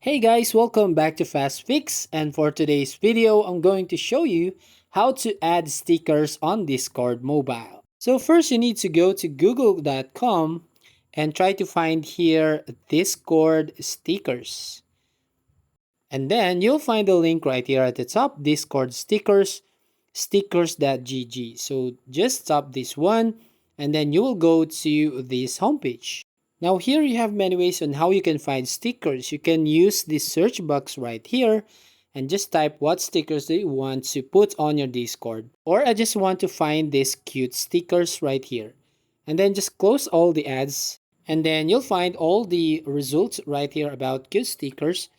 Hey guys, welcome back to Fast Fix, and for today's video, I'm going to show you how to add stickers on Discord mobile. So first you need to go to google.com and try to find here Discord stickers. And then you'll find the link right here at the top, Discord stickers, stickers.gg. So just tap this one and then you will go to this homepage. Now here you have many ways on how you can find stickers. You can use this search box right here and just type what stickers do you want to put on your Discord. Or I just want to find these cute stickers right here. And then just close all the ads and then you'll find all the results right here about cute stickers.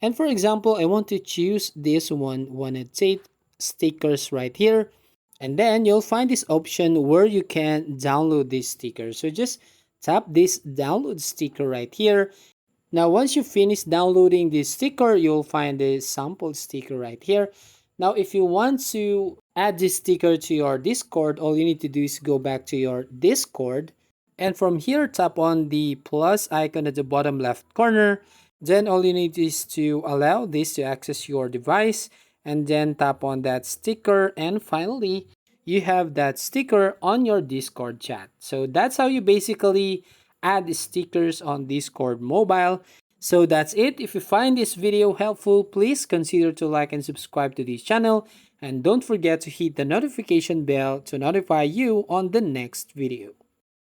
And for example, I want to choose this one, wanted tape stickers right here. And then you'll find this option where you can download this sticker. So just tap this download sticker right here. Now, once you finish downloading this sticker, you'll find the sample sticker right here. Now, if you want to add this sticker to your Discord, all you need to do is go back to your Discord. And from here, tap on the plus icon at the bottom left corner. Then all you need is to allow this to access your device. And then tap on that sticker. And finally, you have that sticker on your Discord chat. So that's how you basically add stickers on Discord mobile. So that's it. If you find this video helpful, please consider to like and subscribe to this channel. And don't forget to hit the notification bell to notify you on the next video.